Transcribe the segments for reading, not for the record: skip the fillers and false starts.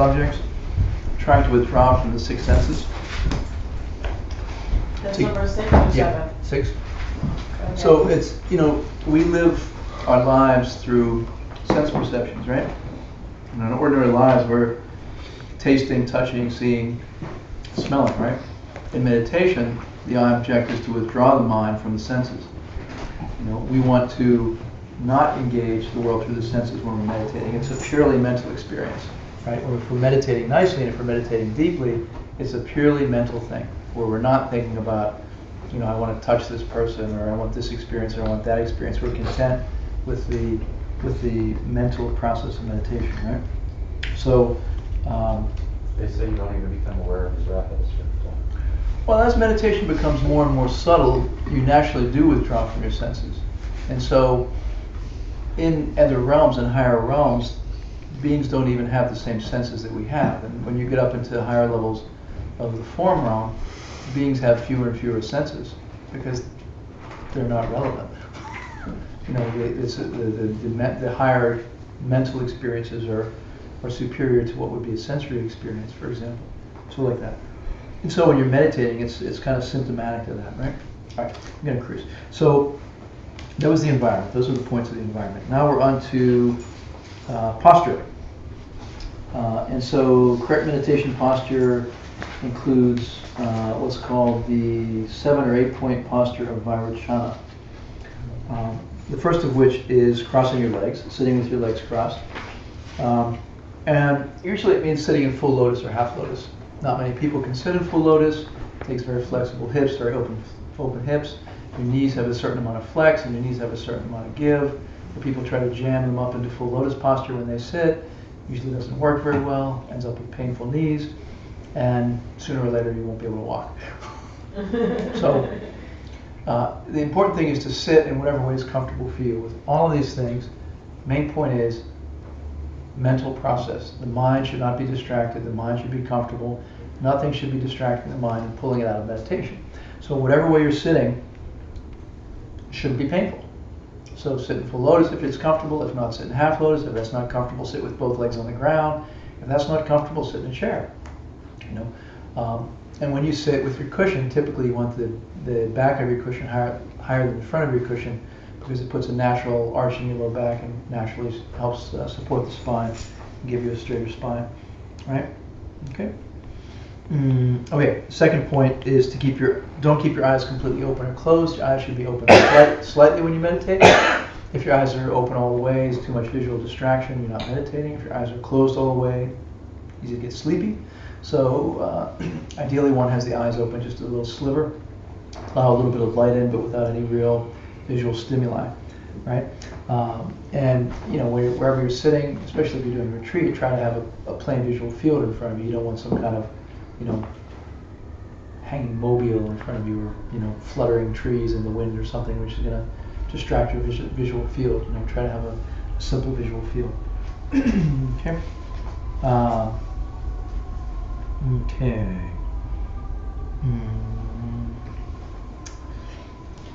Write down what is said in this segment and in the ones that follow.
objects, trying to withdraw from the six senses. That's number 6 or 7? 6. Okay. So it's, we live our lives through sense perceptions, right? In our ordinary lives, we're tasting, touching, seeing, smelling, right? In meditation, the object is to withdraw the mind from the senses. We want to not engage the world through the senses when we're meditating. It's a purely mental experience, right? Or if we're meditating nicely and if we're meditating deeply, it's a purely mental thing where we're not thinking about, I want to touch this person, or I want this experience, or I want that experience. We're content with the mental process of meditation, right? So they say you don't even become aware of breath at a certain point. Well, as meditation becomes more and more subtle, you naturally do withdraw from your senses. And so in other realms and higher realms, beings don't even have the same senses that we have. And when you get up into higher levels of the form realm, beings have fewer and fewer senses because they're not relevant. The higher mental experiences are superior to what would be a sensory experience, for example. So like that. And so when you're meditating, it's kind of symptomatic of that, right? All right, I'm going to cruise. So that was the environment. Those are the points of the environment. Now we're on to posture. And so correct meditation posture includes what's called the 7 or 8 point posture of Vairocana. The first of which is crossing your legs, sitting with your legs crossed. And usually it means sitting in full lotus or half lotus. Not many people can sit in full lotus. It takes very flexible hips, very open hips. Your knees have a certain amount of flex and your knees have a certain amount of give. But people try to jam them up into full lotus posture when they sit. Usually doesn't work very well, ends up with painful knees, and sooner or later you won't be able to walk. So the important thing is to sit in whatever way is comfortable for you. With all of these things, main point is mental process. The mind should not be distracted. The mind should be comfortable. Nothing should be distracting the mind and pulling it out of meditation. So whatever way you're sitting shouldn't be painful. So sit in full lotus if it's comfortable. If not, sit in half lotus. If that's not comfortable, sit with both legs on the ground. If that's not comfortable, sit in a chair. And when you sit with your cushion, typically you want the back of your cushion higher than the front of your cushion, because it puts a natural arch in your low back and naturally helps support the spine and give you a straighter spine, right? Okay. Okay. Second point is to don't keep your eyes completely open or closed. Your eyes should be open slightly when you meditate. If your eyes are open all the way, it's too much visual distraction. You're not meditating. If your eyes are closed all the way, easy to get sleepy. So ideally, one has the eyes open just a little sliver, allow a little bit of light in, but without any real visual stimuli, right? And wherever you're sitting, especially if you're doing a retreat, try to have a plain visual field in front of you. You don't want some kind of hanging mobile in front of you, or fluttering trees in the wind or something, which is going to distract your visual field. Try to have a simple visual field. Okay. Okay.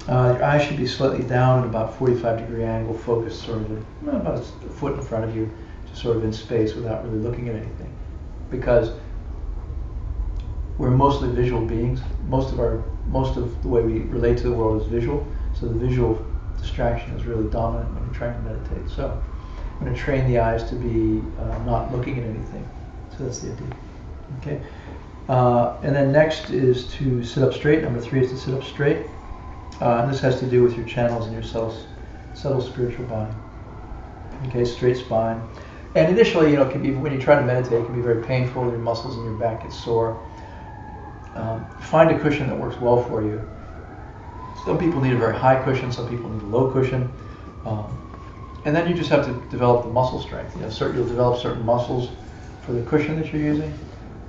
Your eyes should be slightly down at about 45-degree angle, focused sort of about a foot in front of you, just sort of in space without really looking at anything. Because we're mostly visual beings. Most of the way we relate to the world is visual. So the visual distraction is really dominant when you're trying to meditate. So I'm going to train the eyes to be not looking at anything. So that's the idea. Okay. And then next is to sit up straight. Number 3 is to sit up straight. And this has to do with your channels and your subtle spiritual body. Okay, straight spine. And initially, it can be, when you try to meditate, it can be very painful. Your muscles in your back get sore. Find a cushion that works well for you. Some people need a very high cushion. Some people need a low cushion. And then you just have to develop the muscle strength. You'll develop certain muscles for the cushion that you're using.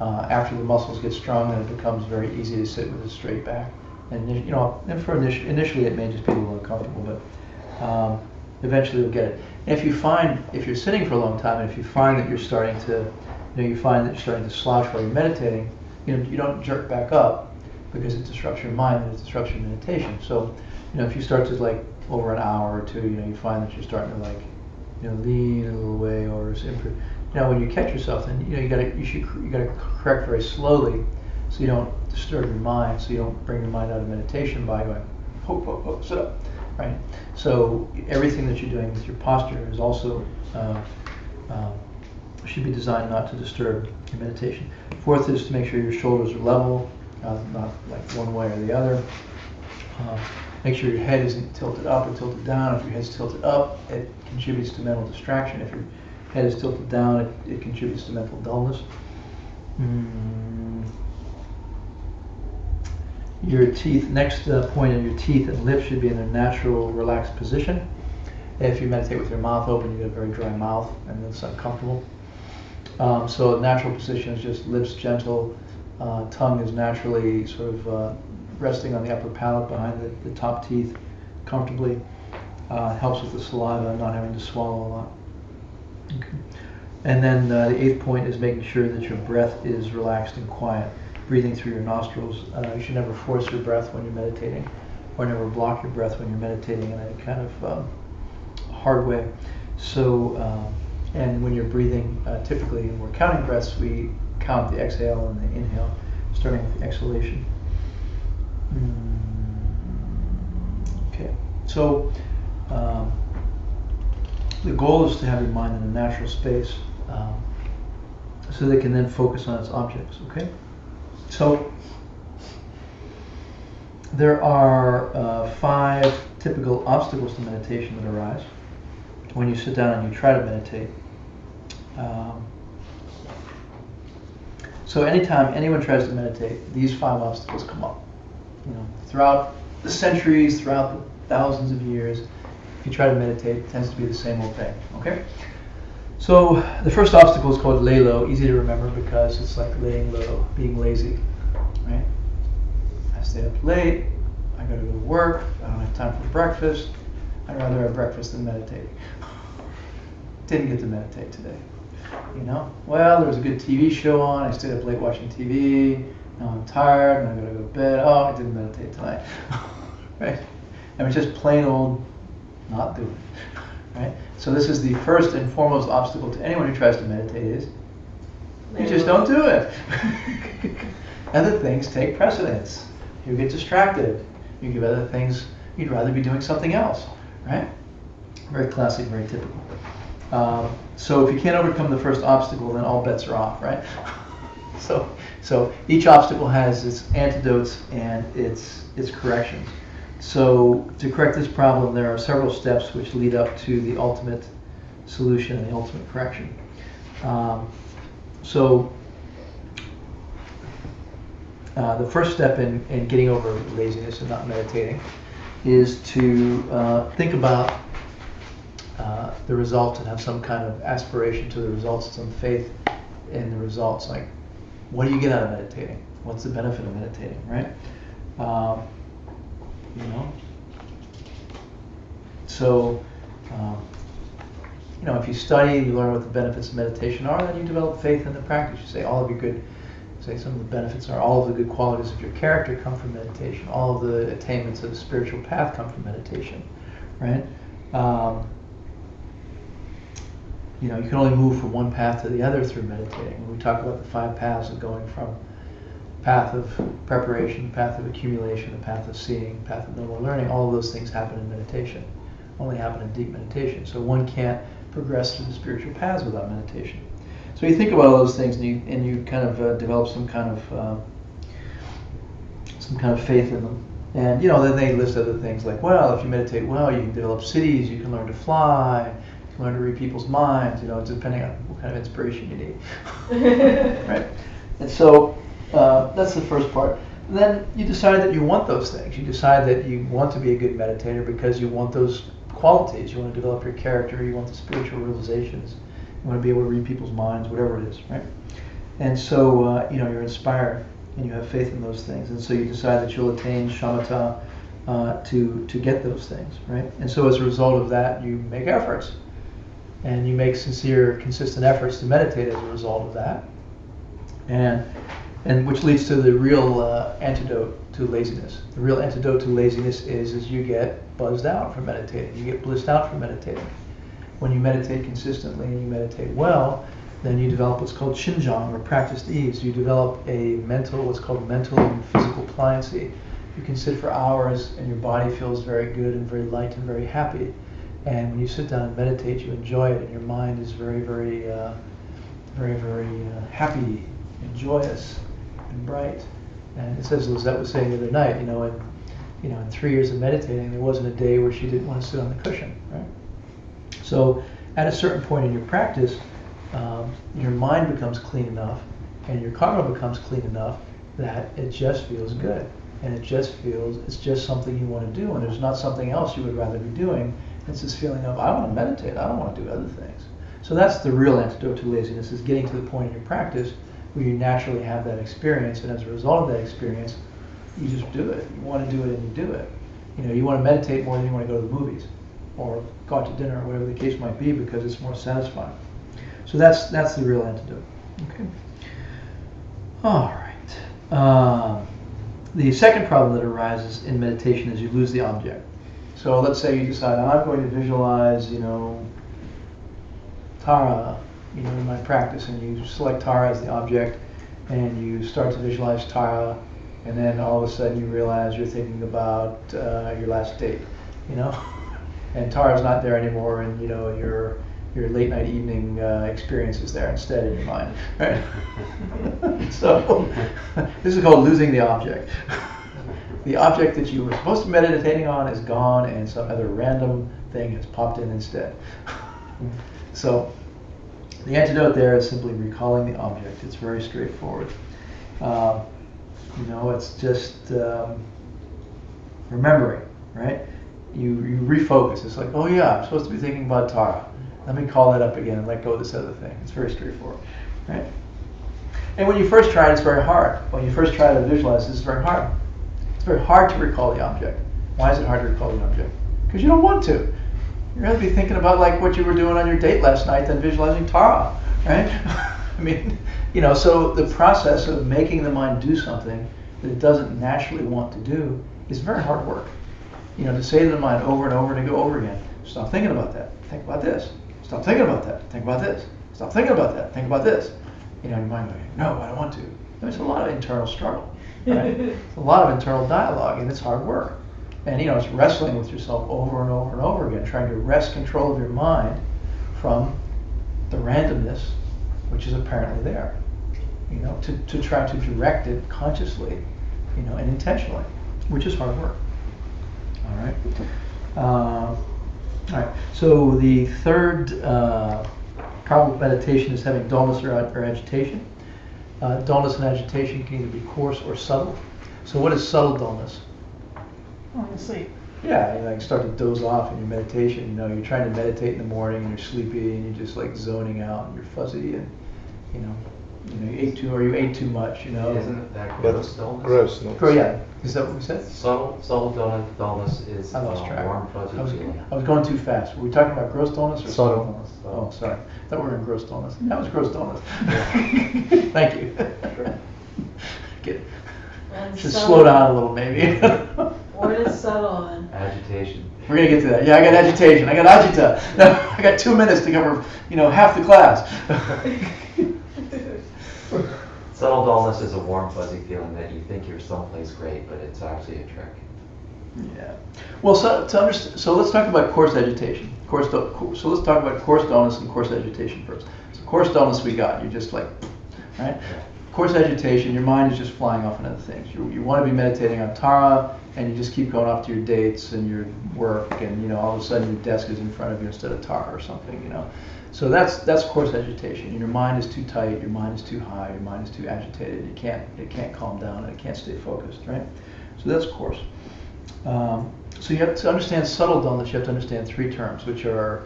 After the muscles get strong, then it becomes very easy to sit with a straight back. And initially it may just be a little uncomfortable, but eventually you'll get it. And if you're sitting for a long time, and if you find that you're starting to slouch while you're meditating, you don't jerk back up because it disrupts your mind and it disrupts your meditation. So, if you start to over an hour or two, you find that you're starting to lean a little way, or when you catch yourself, then you gotta correct very slowly, so you don't disturb your mind, so you don't bring your mind out of meditation by going, hope, hope, hope, sit up, right? So everything that you're doing with your posture is also should be designed not to disturb your meditation. Fourth is to make sure your shoulders are level, not like one way or the other. Make sure your head isn't tilted up or tilted down. If your head's tilted up, it contributes to mental distraction. If your head is tilted down, it contributes to mental dullness. Your teeth, next point in your teeth and lips should be in a natural, relaxed position. If you meditate with your mouth open, you get a very dry mouth and it's uncomfortable. So a natural position is just lips gentle, tongue is naturally sort of resting on the upper palate behind the top teeth comfortably. Helps with the saliva, not having to swallow a lot. Okay. And then the eighth point is making sure that your breath is relaxed and quiet. Breathing through your nostrils. You should never force your breath when you're meditating, or never block your breath when you're meditating in a kind of hard way. So, and when you're breathing, typically, when we're counting breaths, we count the exhale and the inhale, starting with the exhalation. Okay, so the goal is to have your mind in a natural space, so they can then focus on its objects. Okay, so there are 5 typical obstacles to meditation that arise when you sit down and you try to meditate. So anytime anyone tries to meditate, these 5 obstacles come up. Throughout the centuries, throughout the thousands of years, if you try to meditate, it tends to be the same old thing. Okay? So the first obstacle is called lay low, easy to remember because it's like laying low, being lazy. Right? I stayed up late, I gotta go to work, I don't have time for breakfast, I'd rather have breakfast than meditate. Didn't get to meditate today. Well, there was a good TV show on, I stayed up late watching TV, now I'm tired and I gotta go to bed. Oh, I didn't meditate tonight. Right? And it's just plain old not doing it. Right? So this is the first and foremost obstacle to anyone who tries to meditate is you just don't do it. Other things take precedence. You get distracted. You give other things, you'd rather be doing something else. Right? Very classic, very typical. So if you can't overcome the first obstacle, then all bets are off, right? So each obstacle has its antidotes and its corrections. So to correct this problem, there are several steps which lead up to the ultimate solution and the ultimate correction. The first step in getting over laziness and not meditating is to think about the results and have some kind of aspiration to the results, some faith in the results. Like, what do you get out of meditating? What's the benefit of meditating, right? So, if you study, you learn what the benefits of meditation are, then you develop faith in the practice. You say some of the benefits are all of the good qualities of your character come from meditation. All of the attainments of the spiritual path come from meditation, right? You can only move from one path to the other through meditating. When we talk about the 5 paths of going from path of preparation, path of accumulation, the path of seeing, path of noble learning, all of those things happen in meditation, only happen in deep meditation. So one can't progress through the spiritual paths without meditation. So you think about all those things and you kind of develop some kind of faith in them. And then they list other things like, well, if you meditate well, you can develop cities, you can learn to fly, you can learn to read people's minds, depending on what kind of inspiration you need. Right? And so that's the first part. And then you decide that you want those things. You decide that you want to be a good meditator because you want those qualities. You want to develop your character, you want the spiritual realizations, you want to be able to read people's minds, whatever it is, right? And so, you're inspired and you have faith in those things. And so you decide that you'll attain shamatha to get those things, right? And so as a result of that, you make efforts. And you make sincere, consistent efforts to meditate as a result of that. And which leads to the real antidote to laziness. The real antidote to laziness is you get buzzed out from meditating. You get blissed out from meditating. When you meditate consistently and you meditate well, then you develop what's called shinjang, or practiced ease. You develop what's called mental and physical pliancy. You can sit for hours and your body feels very good and very light and very happy. And when you sit down and meditate, you enjoy it, and your mind is very, very, very happy and joyous and bright. And it says, Lizette was saying the other night, in 3 years of meditating, there wasn't a day where she didn't want to sit on the cushion, right? So at a certain point in your practice, your mind becomes clean enough and your karma becomes clean enough that it just feels good. And it's just something you want to do, and there's not something else you would rather be doing. It's this feeling of, I want to meditate, I don't want to do other things. So that's the real antidote to laziness, is getting to the point in your practice where you naturally have that experience, and as a result of that experience, you just do it. You want to do it and you do it. You want to meditate more than you want to go to the movies or go out to dinner or whatever the case might be, because it's more satisfying. So that's the real antidote. Okay. All right. The second problem that arises in meditation is you lose the object. So let's say you decide, I'm going to visualize, Tara, in my practice, and you select Tara as the object, and you start to visualize Tara, and then all of a sudden you realize you're thinking about your last date, and Tara's not there anymore, and your late night evening experience is there instead in your mind, right? So this is called losing the object. The object that you were supposed to be meditating on is gone, and some other random thing has popped in instead. So the antidote there is simply recalling the object. It's very straightforward. It's just remembering, right? You refocus. It's like, oh yeah, I'm supposed to be thinking about Tara. Let me call that up again and let go of this other thing. It's very straightforward, right? And when you first try it, it's very hard. When you first try to visualize, it's very hard. It's very hard to recall the object. Why is it hard to recall the object? Because you don't want to. You're going to be thinking about like what you were doing on your date last night than visualizing Tara, right? So the process of making the mind do something that it doesn't naturally want to do is very hard work. To say to the mind over and over and go over again, stop thinking about that, think about this. Stop thinking about that, think about this. Stop thinking about that, think about this. Your mind going, no, I don't want to. There's a lot of internal struggle, right? It's a lot of internal dialogue, and it's hard work. And it's wrestling with yourself over and over and over again, trying to wrest control of your mind from the randomness, which is apparently there. To try to direct it consciously, and intentionally, which is hard work. All right. All right. So the third problem with meditation is having dullness or agitation. Dullness and agitation can either be coarse or subtle. So what is subtle dullness? Falling asleep. Yeah, you start to doze off in your meditation. You're trying to meditate in the morning and you're sleepy and you're just like zoning out and you're fuzzy and you ate too much. Isn't that gross dullness? Grossness. Yeah. Is that what we said? Subtle dullness is I lost track. warm, fuzzy feeling. I was going too fast. Were we talking about gross dullness or Subtle. subtle dullness? Oh, sorry. I thought we were in gross dullness. That was gross dullness. Thank you. Sure. Get, And should subtle- slow down a little, maybe. What is subtle then? Agitation. We're gonna get to that. Yeah, I got agitation. I got agita. No, I got 2 minutes to cover, half the class. Subtle dullness is a warm, fuzzy feeling that you think you're someplace great, but it's actually a trick. Yeah. Well, so let's talk about coarse agitation. So let's talk about coarse dullness and coarse agitation first. So coarse dullness we got. You're just like, right? Coarse agitation, your mind is just flying off into other things. You want to be meditating on Tara, and you just keep going off to your dates and your work, and all of a sudden your desk is in front of you instead of Tara or something. So that's coarse agitation. And your mind is too tight, your mind is too high, your mind is too agitated. It can't calm down and it can't stay focused, right? So that's coarse. So you have to understand subtle dullness. You have to understand 3 terms, which are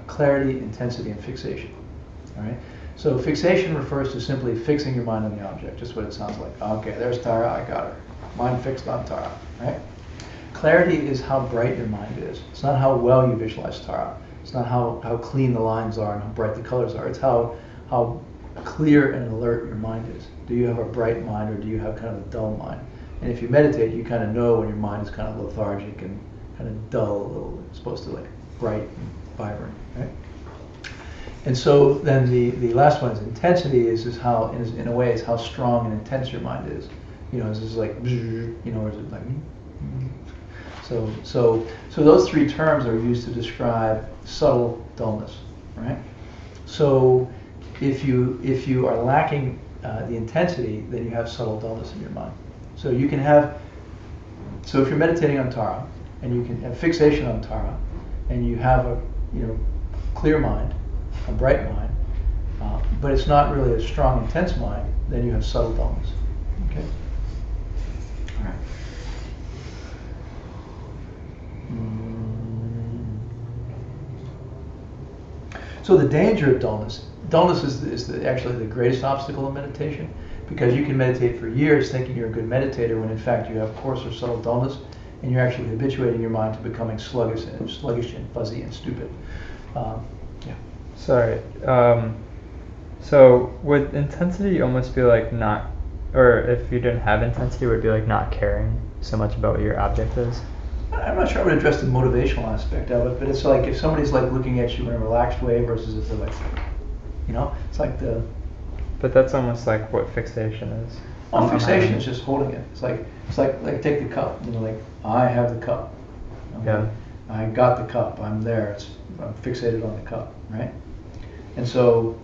clarity, intensity, and fixation. All right. So fixation refers to simply fixing your mind on the object, just what it sounds like. Okay, there's Tara, I got her. Mind fixed on Tara, right? Clarity is how bright your mind is. It's not how well you visualize Tara. It's not how clean the lines are and how bright the colors are. It's how clear and alert your mind is. Do you have a bright mind or do you have kind of a dull mind? And if you meditate, you kind of know when your mind is kind of lethargic and kind of dull, a little, it's supposed to like bright and vibrant, right? And so then the last one is intensity is how, in a way, is how strong and intense your mind is. You know, is it like, you know, or is it like, so those three terms are used to describe subtle dullness, right? So if you are lacking the intensity, then you have subtle dullness in your mind. So you can have, so if you're meditating on Tara, and you can have fixation on Tara, and you have a clear mind, a bright mind, but it's not really a strong, intense mind, then you have subtle dullness. Okay. All right. So the danger of dullness is actually the greatest obstacle in meditation, because you can meditate for years thinking you're a good meditator when in fact you have coarse or subtle dullness, and you're actually habituating your mind to becoming sluggish and fuzzy and stupid. Yeah. Sorry. So would intensity almost be like not, or if you didn't have intensity, would it be like not caring so much about what your object is? I'm not sure I would address the motivational aspect of it, but it's like if somebody's like looking at you in a relaxed way versus if they're like, it's like the. But that's almost like what fixation is. Oh, fixation is just holding it. It's like take the cup. Like I have the cup. Okay? Yeah. I got the cup. I'm there. I'm fixated on the cup, right? And so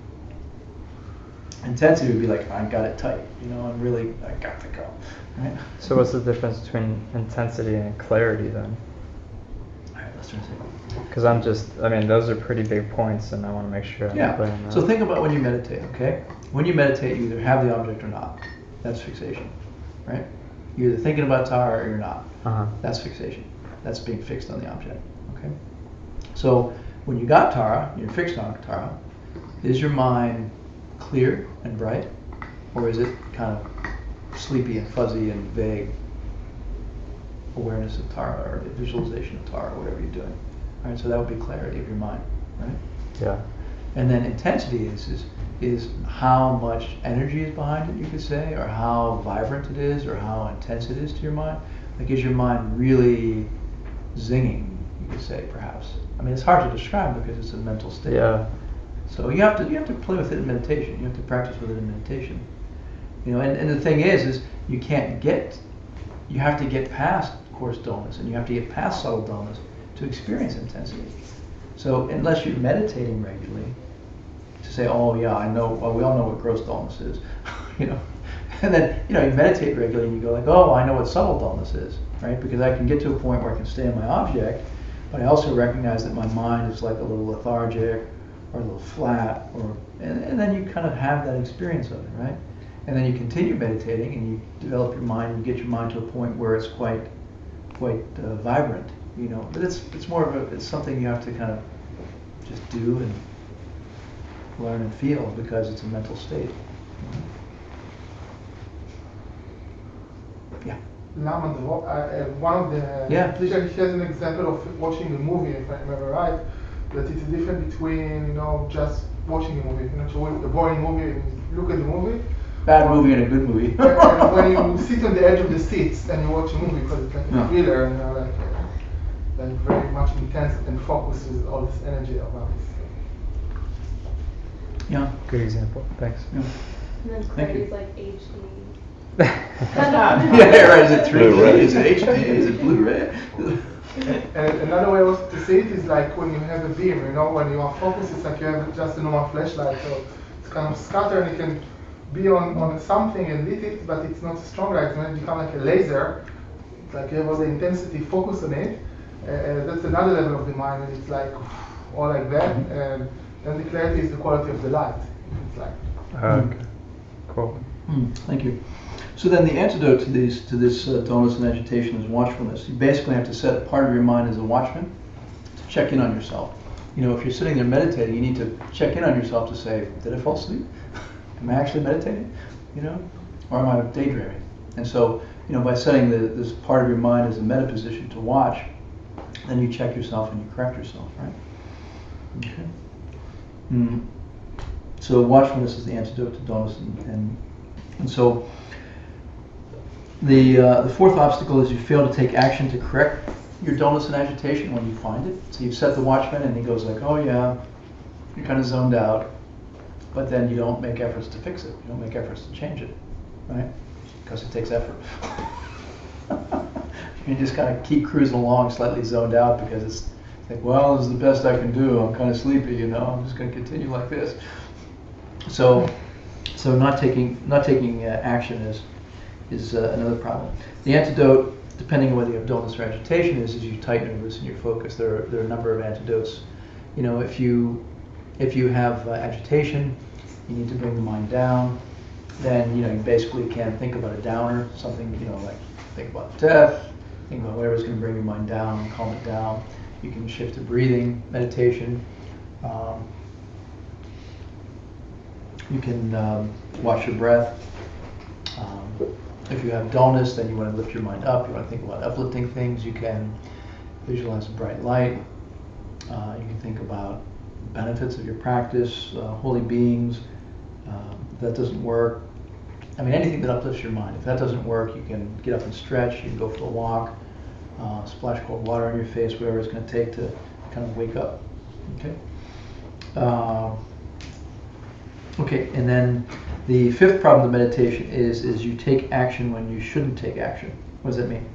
intensity would be like I got it tight. And really I got the cup, right? So what's the difference between intensity and clarity then? All right, let's try to see. Because those are pretty big points, and I want to make sure I'm clear on that. So think about when you meditate, okay? When you meditate, you either have the object or not. That's fixation, right? You're either thinking about Tara or you're not. That's fixation. That's being fixed on the object, okay? So when you got Tara, you're fixed on Tara, is your mind clear and bright, or is it kind of sleepy and fuzzy and vague awareness of Tara or visualization of Tara, whatever you're doing? All right, so that would be clarity of your mind, right? Yeah. And then intensity is how much energy is behind it, you could say, or how vibrant it is, or how intense it is to your mind. Like, is your mind really zinging, you could say, perhaps. It's hard to describe because it's a mental state. Yeah. So you have to play with it in meditation. You have to practice with it in meditation. And the thing is you have to get past coarse dullness, and you have to get past subtle dullness to experience intensity. So unless you're meditating regularly, to say, oh yeah, I know, well, we all know what gross dullness is, and then, you meditate regularly and you go like, oh, I know what subtle dullness is, right? Because I can get to a point where I can stay on my object, but I also recognize that my mind is like a little lethargic or a little flat, and then you kind of have that experience of it, right? And then you continue meditating and you develop your mind and you get your mind to a point where it's quite vibrant, But it's more of it's something you have to kind of just do and learn and feel because it's a mental state. Yeah. Lama, one of the he has an example of watching a movie, if I remember right, that it's a difference between just watching a movie, a boring movie, and you look at the movie. Bad movie and a good movie. And when you sit on the edge of the seats and you watch a movie, because it's like a thriller and like very much intense and focuses all this energy about this. Yeah. Good example. Thanks. Yeah. And then clarity is like HD. Yeah, right. Is it 3D? Is it HD? Is it Blu-ray? And another way also to see it is like when you have a beam, when you are focused, it's like you have just a normal flashlight, so it's kind of scattered and you can be on something and lit it, but it's not a strong light, it become like a laser. It's like you have all the intensity focus on it. That's another level of the mind, and it's like all like that. And then the clarity is the quality of the light. It's like. Okay. Cool. Thank you. So then the antidote to this dullness and agitation is watchfulness. You basically have to set a part of your mind as a watchman to check in on yourself. If you're sitting there meditating, you need to check in on yourself to say, did I fall asleep? Am I actually meditating? Or am I daydreaming? And so, by setting this part of your mind as a meta position to watch, then you check yourself and you correct yourself, right? Okay. So watchfulness is the antidote to dullness, and so the fourth obstacle is you fail to take action to correct your dullness and agitation when you find it. So you've set the watchman and he goes like, oh yeah, you're kind of zoned out, but then you don't make efforts to fix it. You don't make efforts to change it, right? Because it takes effort. You just kind of keep cruising along, slightly zoned out, because it's like, well, this is the best I can do. I'm kind of sleepy, you know. I'm just going to continue like this. So not taking action is another problem. The antidote, depending on whether you have dullness or agitation, is you tighten or loosen your focus. There are a number of antidotes. You know, if you have agitation, you need to bring the mind down. Then you basically can think about a downer, something like think about death, think about whatever's going to bring your mind down and calm it down. You can shift to breathing meditation. You can watch your breath. If you have dullness, then you want to lift your mind up. You want to think about uplifting things. You can visualize a bright light. You can think about benefits of your practice, holy beings. If that doesn't work, anything that uplifts your mind. If that doesn't work, you can get up and stretch. You can go for a walk, splash cold water on your face, whatever it's going to take to kind of wake up. Okay. Okay, and then the fifth problem of meditation is you take action when you shouldn't take action. What does that mean?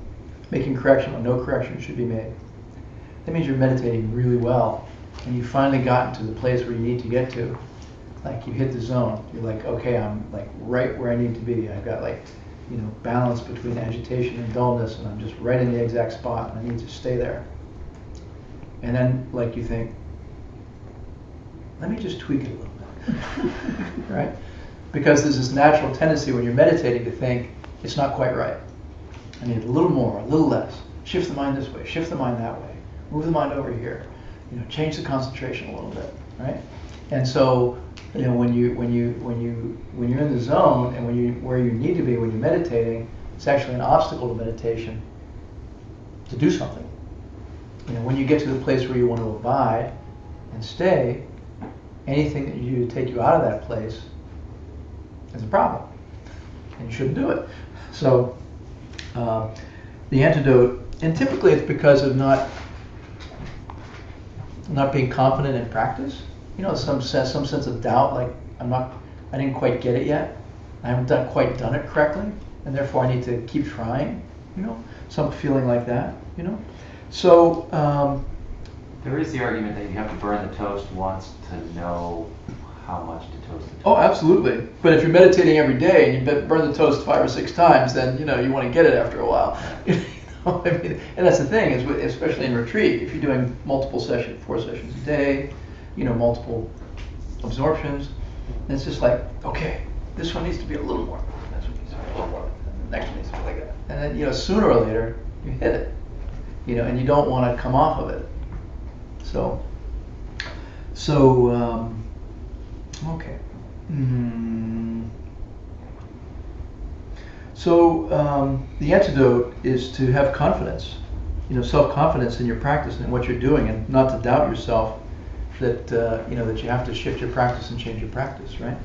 Making correction when no correction should be made. That means you're meditating really well, and you finally gotten to the place where you need to get to. Like you hit the zone. You're like, okay, I'm like right where I need to be. I've got balance between agitation and dullness, and I'm just right in the exact spot, and I need to stay there. And then you think, let me just tweak it a little bit. Right? Because there's this natural tendency when you're meditating to think it's not quite right. I need a little more, a little less. Shift the mind this way, shift the mind that way. Move the mind over here. Change the concentration a little bit, right? And so, when you're in the zone and where you need to be when you're meditating, it's actually an obstacle to meditation to do something. When you get to the place where you want to abide and stay, anything that you do to take you out of that place is a problem, and you shouldn't do it. So the antidote, and typically it's because of not being confident in practice. Some sense of doubt, like I didn't quite get it yet. I haven't quite done it correctly, and therefore I need to keep trying. Some feeling like that. So. There is the argument that you have to burn the toast once to know how much to toast the toast. Oh, absolutely. But if you're meditating every day and you burn the toast 5 or 6 times, then you want to get it after a while. And that's the thing is, especially in retreat, if you're doing multiple sessions, 4 sessions a day, multiple absorptions, and it's just like, okay, this one needs to be a little more. This one needs to be a little more. The next one needs to be like that. And then sooner or later you hit it. And you don't want to come off of it. Okay. So the antidote is to have confidence, self-confidence in your practice and what you're doing, and not to doubt yourself that that you have to shift your practice and change your practice, right?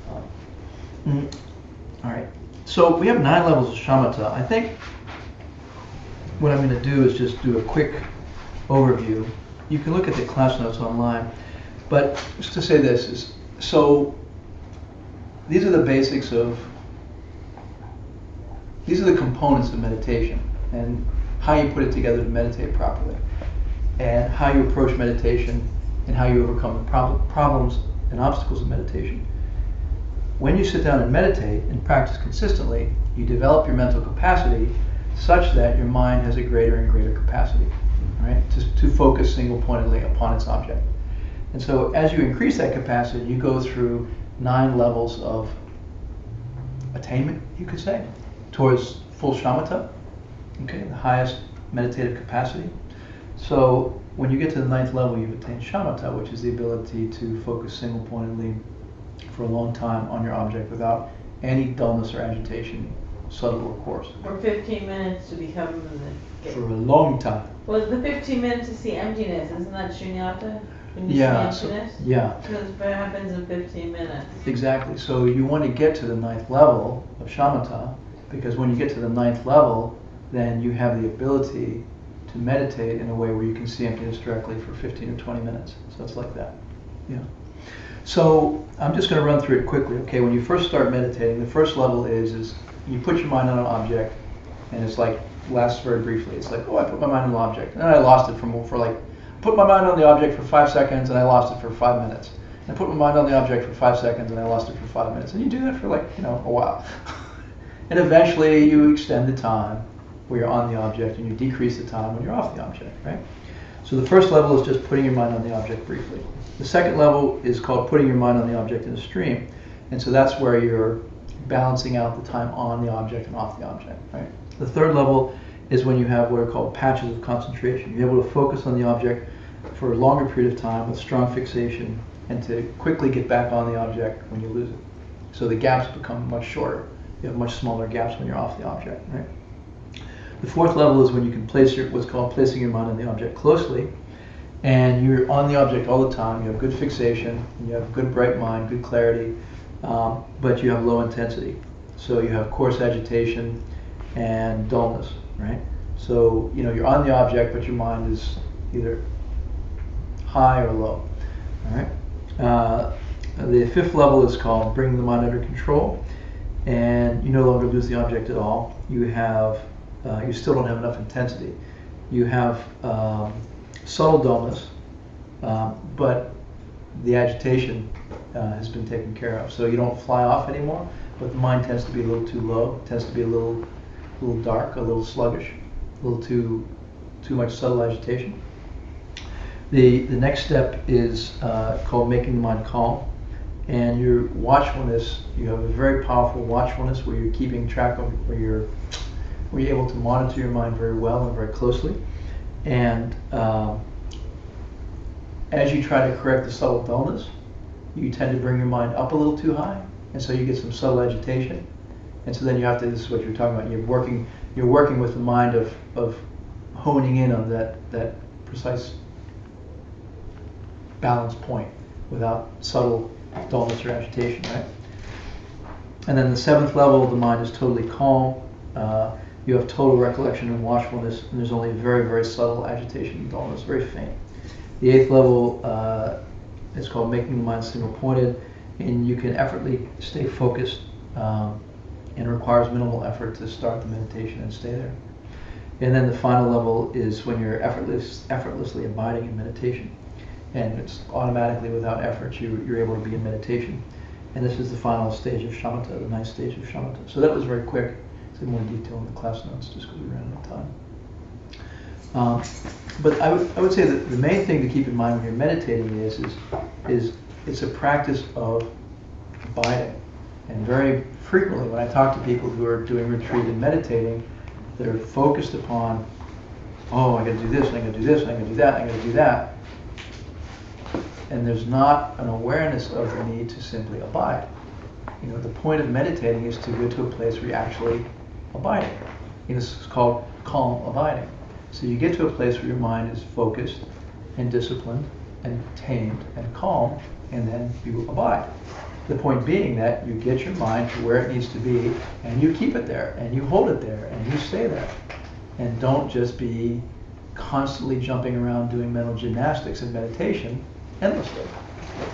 All right. So we have 9 levels of shamatha. I think what I'm going to do is just do a quick overview. You can look at the class notes online, but just to say this is, so these are the basics these are the components of meditation and how you put it together to meditate properly, and how you approach meditation and how you overcome the problems and obstacles of meditation. When you sit down and meditate and practice consistently, you develop your mental capacity such that your mind has a greater and greater capacity. Right, to focus single-pointedly upon its object. And so as you increase that capacity, you go through 9 levels of attainment, you could say, towards full shamatha, okay, the highest meditative capacity. So when you get to the 9th level, you've attained shamatha, which is the ability to focus single-pointedly for a long time on your object without any dullness or agitation, subtle or coarse. For 15 minutes to become the... For a long time. Well, the 15 minutes to see emptiness, isn't that shunyata? When you Yeah, see emptiness? yeah. Because what happens in 15 minutes? Exactly. So you want to get to the 9th level of shamatha, because when you get to the 9th level, then you have the ability to meditate in a way where you can see emptiness directly for 15 or 20 minutes. So it's like that. Yeah. So I'm just going to run through it quickly. Okay, when you first start meditating, the first level is you put your mind on an object, and it's like lasts very briefly. It's like, oh, I put my mind on an object, and then I lost it for like, I put my mind on the object for 5 seconds, and I lost it for 5 minutes. And I put my mind on the object for 5 seconds, and I lost it for 5 minutes. And you do that for like, a while. And eventually you extend the time where you're on the object, and you decrease the time when you're off the object, right? So the first level is just putting your mind on the object briefly. The second level is called putting your mind on the object in a stream. And so that's where you're balancing out the time on the object and off the object, right? The third level is when you have what are called patches of concentration. You're able to focus on the object for a longer period of time with strong fixation and to quickly get back on the object when you lose it. So the gaps become much shorter. You have much smaller gaps when you're off the object, right? The fourth level is when you can place what's called placing your mind on the object closely, and you're on the object all the time. You have good fixation, and you have good bright mind, good clarity, but you have low intensity. So you have coarse agitation and dullness, right? So you're on the object, but your mind is either high or low. All right. The fifth level is called bringing the mind under control, and you no longer lose the object at all. You still don't have enough intensity. You have subtle dullness, but the agitation has been taken care of. So you don't fly off anymore, but the mind tends to be a little too low, tends to be a little dark, a little sluggish, a little too much subtle agitation. The next step is called making the mind calm. And your watchfulness, you have a very powerful watchfulness where you're keeping track of where you're able to monitor your mind very well and very closely. And as you try to correct the subtle dullness, you tend to bring your mind up a little too high, and so you get some subtle agitation. And so then you have to, this is what you're talking about, you're working with the mind of honing in on that precise balance point without subtle dullness or agitation, right? And then the seventh level, the mind is totally calm. You have total recollection and watchfulness, and there's only very, very subtle agitation and dullness, very faint. The eighth level is called making the mind single-pointed, and you can effortlessly stay focused, and it requires minimal effort to start the meditation and stay there. And then the final level is when you're effortlessly abiding in meditation, and it's automatically without effort you're able to be in meditation. And this is the final stage of shamatha, the ninth stage of shamatha. So that was very quick. It's in more detail in the class notes just because we ran out of time. But I would say that the main thing to keep in mind when you're meditating is it's a practice of abiding. And very frequently when I talk to people who are doing retreat and meditating, they're focused upon, oh, I got to do this, and I got to do this, and I got to do that, and I got to do that. And there's not an awareness of the need to simply abide. The point of meditating is to go to a place where you're actually abiding. This is called calm abiding. So you get to a place where your mind is focused and disciplined and tamed and calm, and then you abide. The point being that you get your mind to where it needs to be, and you keep it there, and you hold it there, and you stay there. And don't just be constantly jumping around doing mental gymnastics in meditation endlessly.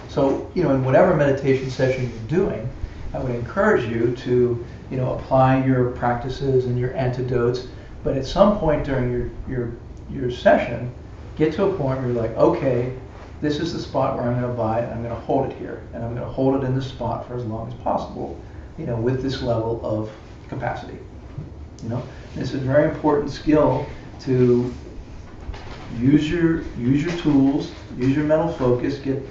So, in whatever meditation session you're doing, I would encourage you to, apply your practices and your antidotes, but at some point during your session, get to a point where you're like, okay, this is the spot where I'm going to abide, I'm going to hold it here, and I'm going to hold it in this spot for as long as possible, with this level of capacity. It's a very important skill to use your tools, use your mental focus, get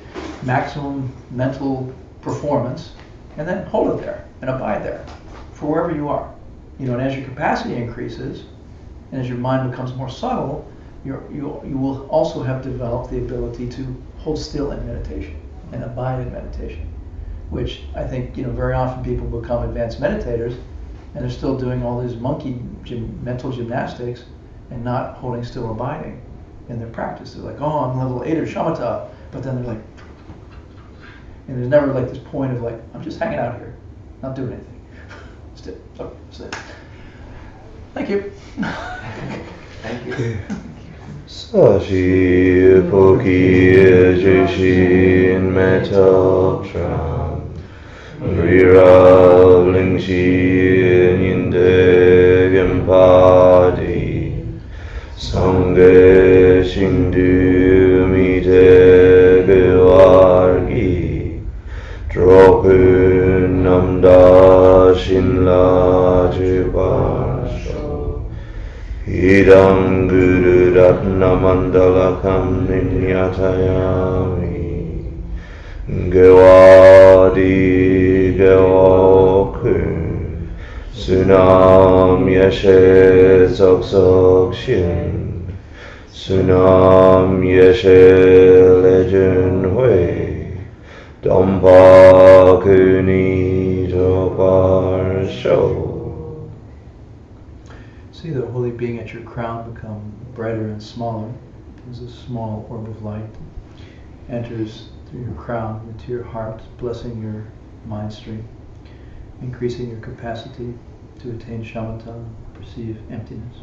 maximum mental performance, and then hold it there and abide there for wherever you are. And as your capacity increases and as your mind becomes more subtle, you will also have developed the ability to hold still in meditation and abide in meditation, which I think very often people become advanced meditators and they're still doing all these mental gymnastics and not holding still, abiding in their practice. They're like, oh, I'm level 8 of shamatha, but then they're like, and there's never like this point of like, I'm just hanging out here, not doing anything. Thank you. Thank you. Sashi Poki Jishin Metotram Rira Lingshi Yinde Gempadi Sange Shindu Mite Gewargi Dropun Namda Shinla Jibasho Idam Guru Ratna Mandalakam Ninyatayami Gewadi Gewoku Sunam Yeshe Sok Shin Sunam Yeshe Legend Hui Dompa Kuni Topar Show. See the holy being at your crown become brighter and smaller as a small orb of light enters through your crown into your heart, blessing your mind stream, increasing your capacity to attain shamatha, perceive emptiness.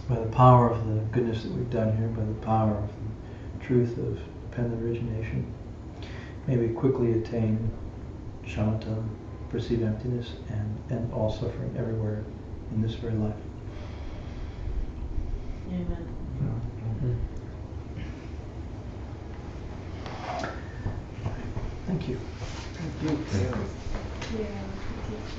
By the power of the goodness that we've done here, by the power of the truth of dependent origination, may we quickly attain shamatha, perceive emptiness, and end all suffering everywhere in this very life. Amen. Thank you. Yeah.